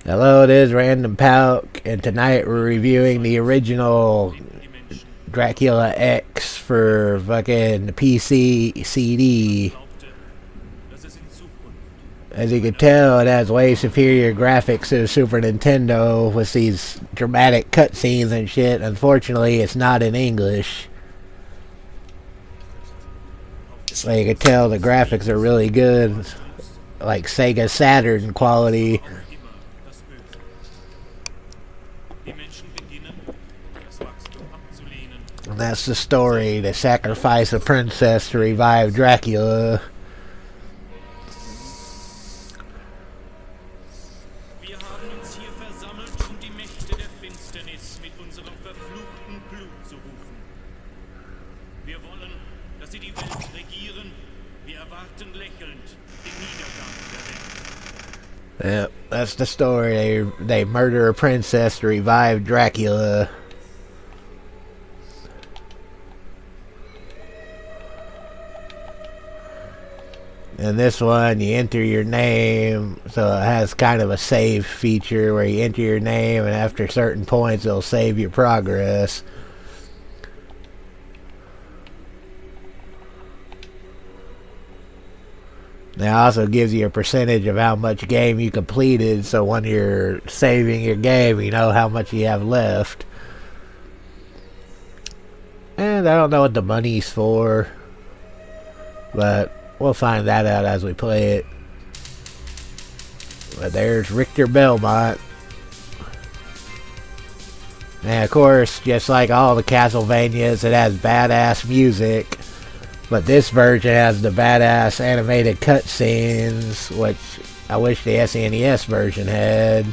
Hello, it is Random Palk, and tonight we're reviewing the original Dracula X for fucking PC CD. As you can tell, it has way superior graphics to the Super Nintendo with these dramatic cutscenes and shit. Unfortunately, it's not in English. But you can tell the graphics are really good, like Sega Saturn quality. And that's the story, to sacrifice a princess to revive Dracula. Yep, that's the story. They murder a princess to revive Dracula. In this one, you enter your name, so it has kind of a save feature where you enter your name, and after certain points, it'll save your progress. It also gives you a percentage of how much game you completed, so when you're saving your game, you know how much you have left. And I don't know what the money's for, but we'll find that out as we play it. But there's Richter Belmont. And of course, just like all the Castlevanias, it has badass music. But this version has the badass animated cutscenes, which I wish the SNES version had.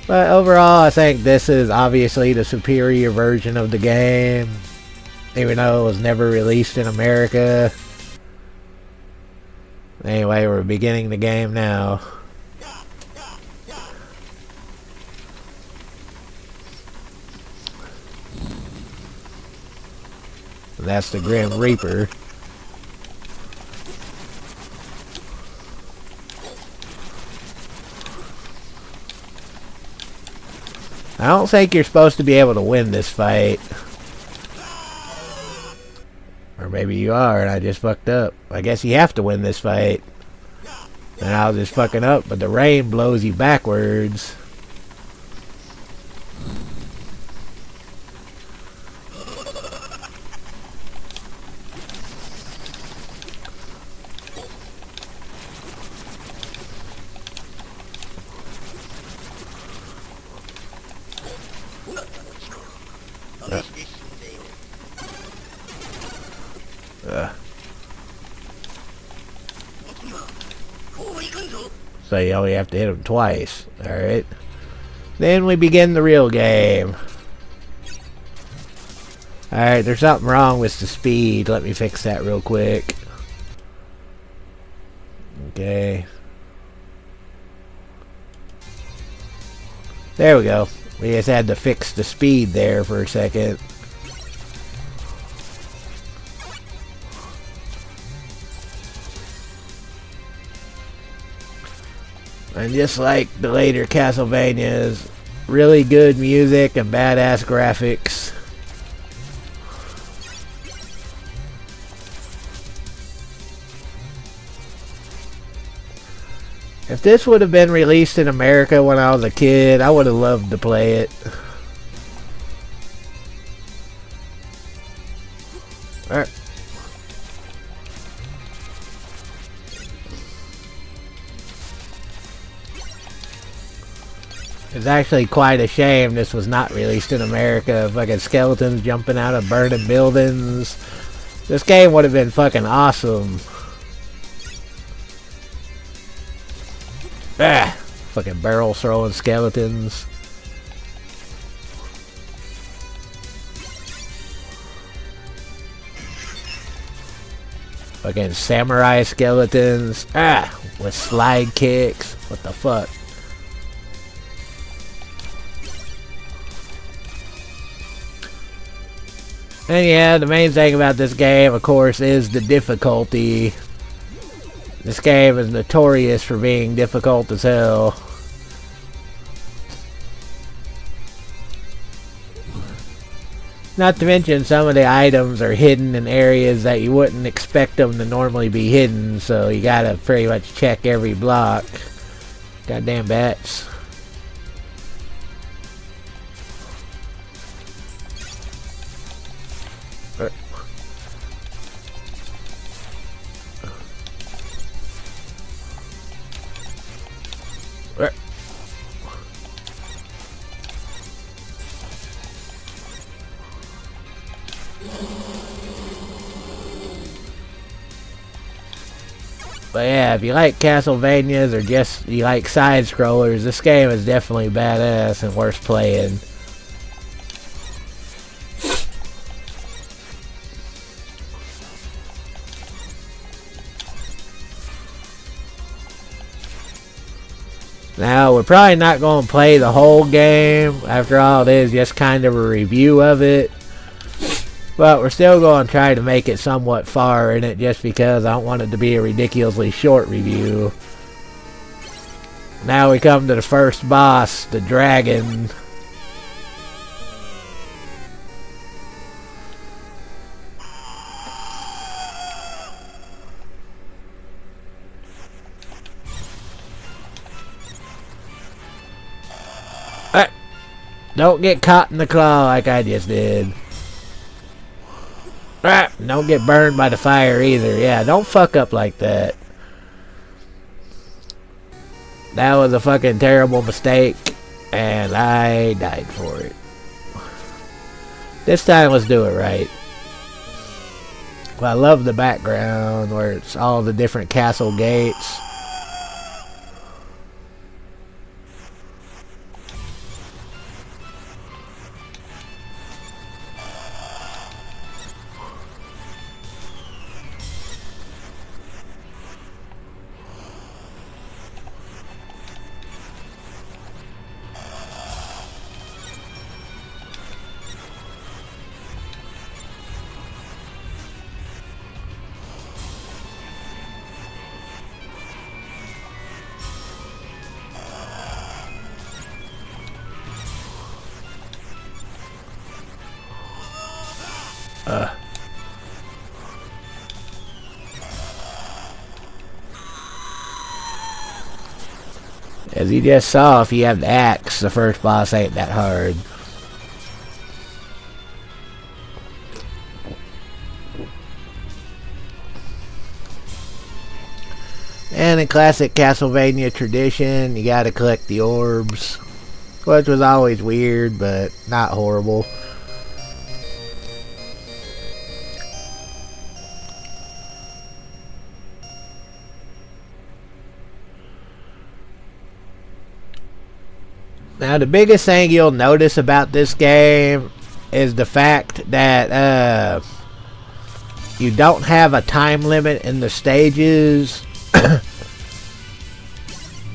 But overall, I think this is obviously the superior version of the game, even though it was never released in America. Anyway, we're beginning the game now. That's the Grim Reaper. I don't think you're supposed to be able to win this fight. Or maybe you are and I just fucked up. I guess you have to win this fight. And I was just fucking up, but the rain blows you backwards. So you only have to hit him twice. Alright. Then we begin the real game. Alright, there's something wrong with the speed. Let me fix that real quick. Okay. There we go. We just had to fix the speed there for a second. And just like the later Castlevanias, really good music and badass graphics. If this would have been released in America when I was a kid, I would have loved to play it. Alright. It's actually quite a shame this was not released in America. Fucking skeletons jumping out of burning buildings. This game would have been fucking awesome. Ah! Fucking barrel throwing skeletons. Fucking samurai skeletons. Ah! With slide kicks. What the fuck? And yeah, the main thing about this game, of course, is the difficulty. This game is notorious for being difficult as hell. Not to mention some of the items are hidden in areas that you wouldn't expect them to normally be hidden, so you gotta pretty much check every block. Goddamn bats. But yeah, if you like Castlevanias or just you like side scrollers, this game is definitely badass and worth playing. Now, we're probably not going to play the whole game. After all, it is just kind of a review of it. But we're still going to try to make it somewhat far in it just because I don't want it to be a ridiculously short review. Now we come to the first boss, the dragon. Don't get caught in the claw like I just did. Don't get burned by the fire either. Yeah, don't fuck up like that. That was a fucking terrible mistake, and I died for it. This time, let's do it right. Well, I love the background where it's all the different castle gates. As you just saw, if you have the axe, the first boss ain't that hard. And in classic Castlevania tradition, you gotta collect the orbs. Which was always weird, but not horrible. Now, the biggest thing you'll notice about this game is the fact that you don't have a time limit in the stages.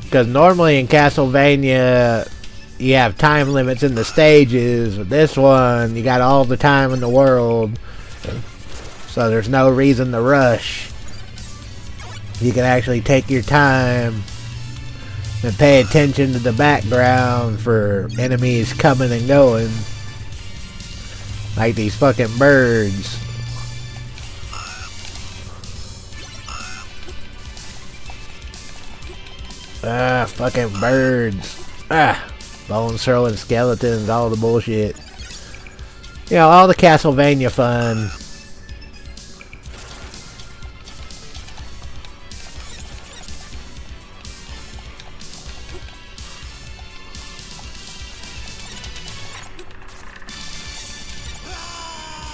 Because normally in Castlevania, you have time limits in the stages. With this one, you got all the time in the world. So there's no reason to rush. You can actually take your time and pay attention to the background for enemies coming and going. Like these fucking birds. Fucking birds. Bones throwing skeletons, all the bullshit. You know, all the Castlevania fun.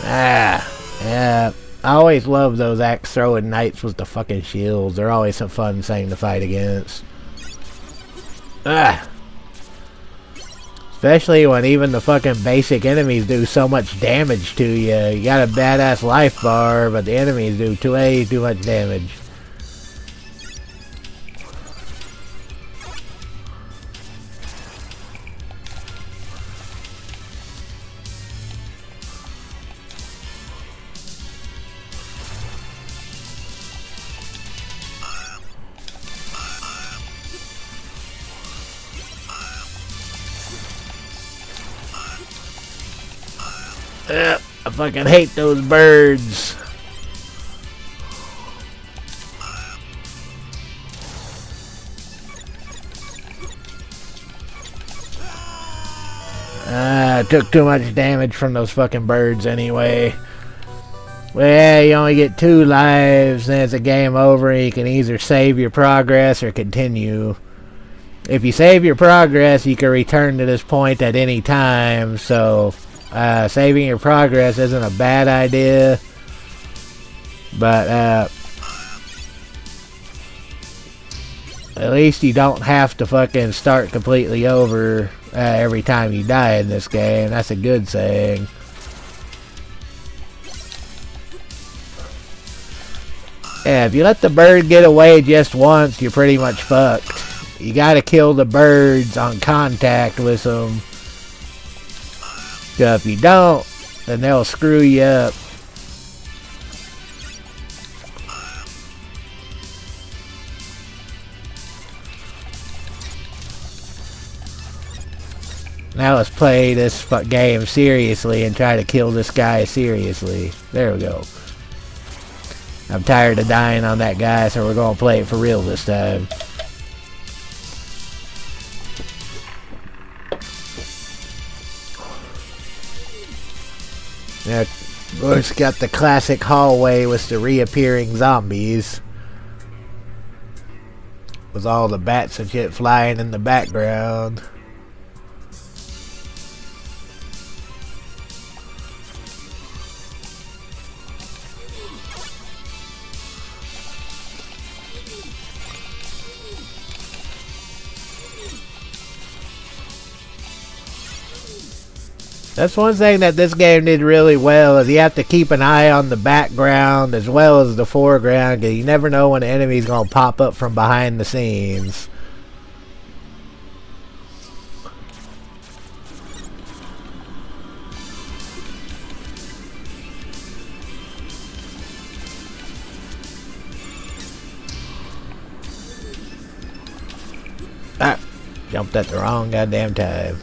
Yeah. I always love those axe throwing knights with the fucking shields. They're always some fun thing to fight against. Especially when even the fucking basic enemies do so much damage to you. You got a badass life bar, but the enemies do way too much damage. I fucking hate those birds. I took too much damage from those fucking birds anyway. Well, yeah, you only get 2 lives, then it's a game over. You can either save your progress or continue. If you save your progress, you can return to this point at any time, so saving your progress isn't a bad idea. But at least you don't have to fucking start completely over every time you die in this game. That's a good thing. Yeah, if you let the bird get away just once, you're pretty much fucked. You gotta kill the birds on contact with them. So if you don't, then they'll screw you up. Now let's play this game seriously and try to kill this guy seriously. There we go. I'm tired of dying on that guy, so we're gonna play it for real this time. Now, of course, got the classic hallway with the reappearing zombies. With all the bats and shit flying in the background. That's one thing that this game did really well, is you have to keep an eye on the background as well as the foreground, because you never know when the enemy's going to pop up from behind the scenes. Ah, jumped at the wrong goddamn time.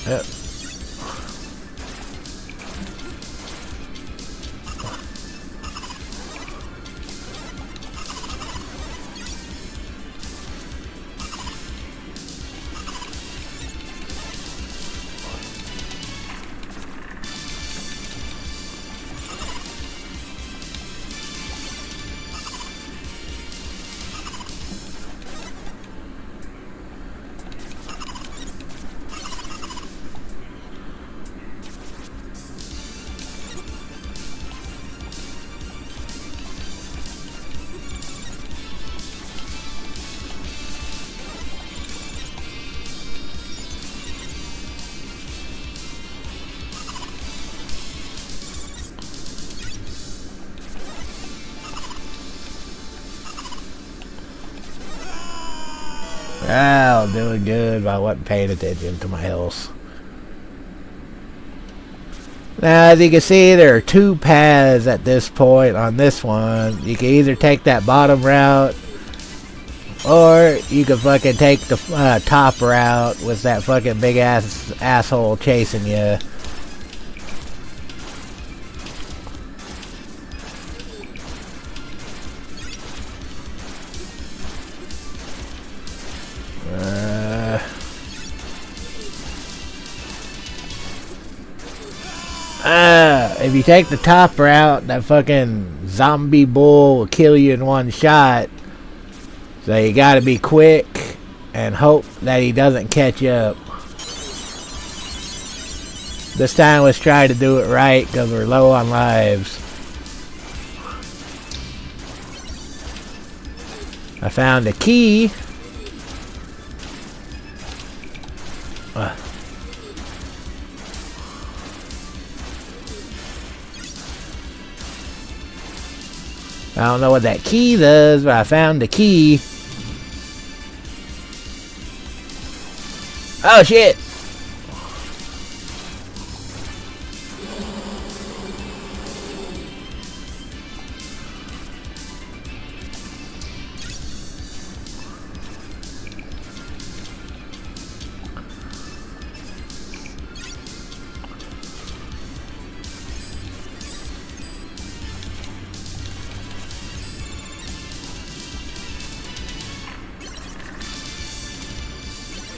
Yep. Oh, doing good, but I wasn't paying attention to my health. Now, as you can see, there are 2 paths at this point on this one. You can either take that bottom route, or you can fucking take the top route with that fucking big ass asshole chasing you. If you take the top route, that fucking zombie bull will kill you in one shot. So you gotta be quick and hope that he doesn't catch up. This time let's try to do it right, because we're low on lives. I found a key. I don't know what that key does, but I found the key. Oh shit!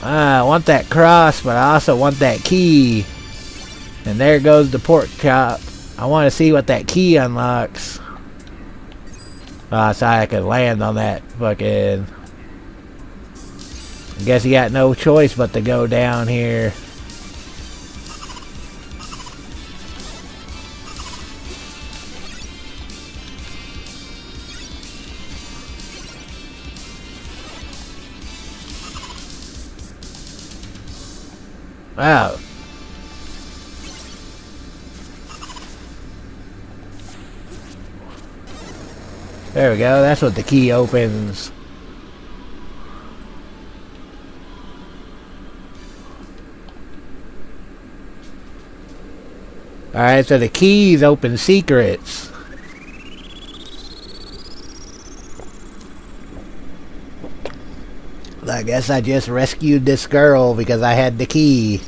I want that cross, but I also want that key. And there goes the pork chop. I want to see what that key unlocks. Oh, so I could land on that fucking... I guess you got no choice but to go down here. Wow. There we go. That's what the key opens. Alright, so the keys open secrets. I guess I just rescued this girl because I had the key.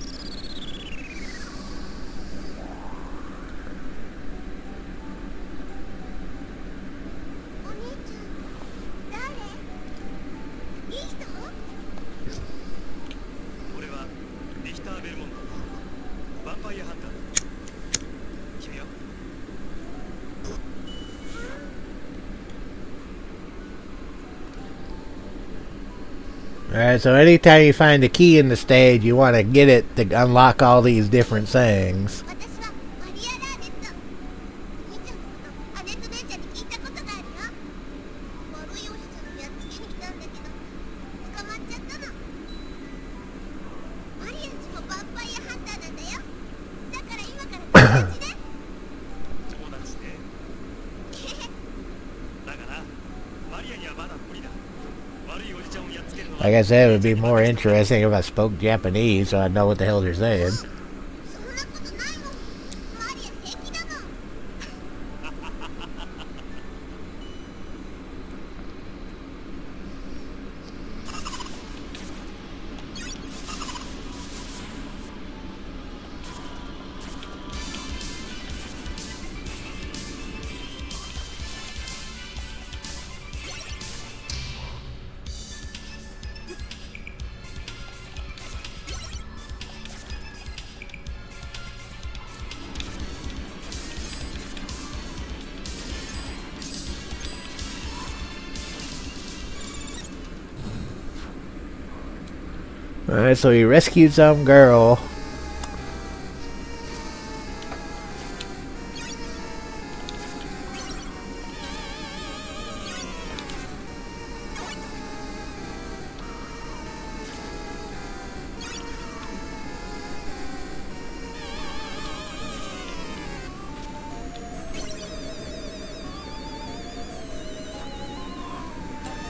Alright, so anytime you find a key in the stage, you want to get it to unlock all these different things. Like I said, it would be more interesting if I spoke Japanese so I'd know what the hell they're saying. Alright, so he rescued some girl.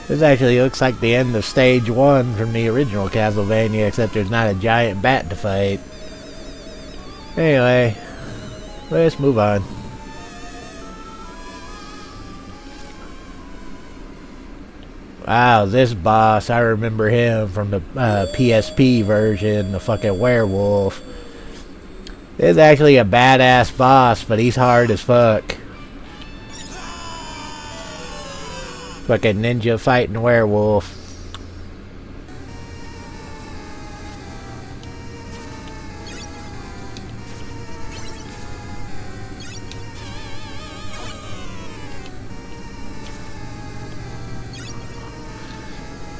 This actually looks like the end of stage 1 from the original Castlevania, except there's not a giant bat to fight. Anyway, let's move on. Wow, this boss, I remember him from the PSP version, the fucking werewolf. This is actually a badass boss, but he's hard as fuck. Fucking ninja fighting werewolf.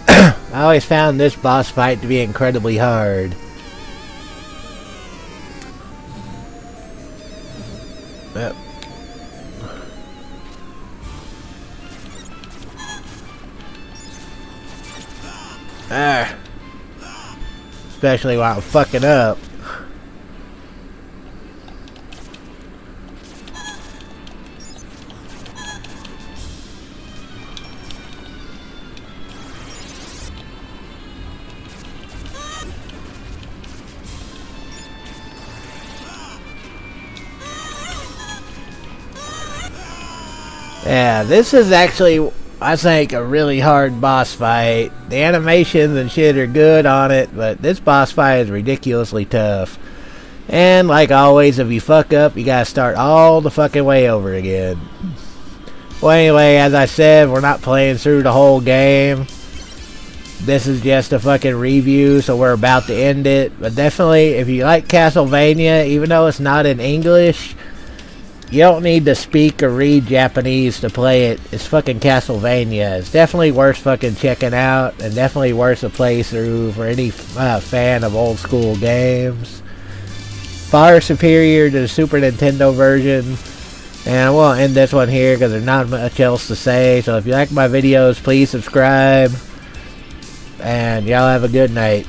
I always found this boss fight to be incredibly hard. Yep. Ah. Especially while I'm fucking up. Yeah, this is actually, I think, a really hard boss fight. The animations and shit are good on it, but this boss fight is ridiculously tough. And like always, if you fuck up, you gotta start all the fucking way over again. Well, anyway, as I said, we're not playing through the whole game. This is just a fucking review, so we're about to end it. But definitely, if you like Castlevania, even though it's not in English, you don't need to speak or read Japanese to play it. It's fucking Castlevania. It's definitely worth fucking checking out, and definitely worth a playthrough for any fan of old school games. Far superior to the Super Nintendo version. And I won't end this one here because there's not much else to say. So if you like my videos, please subscribe. And y'all have a good night.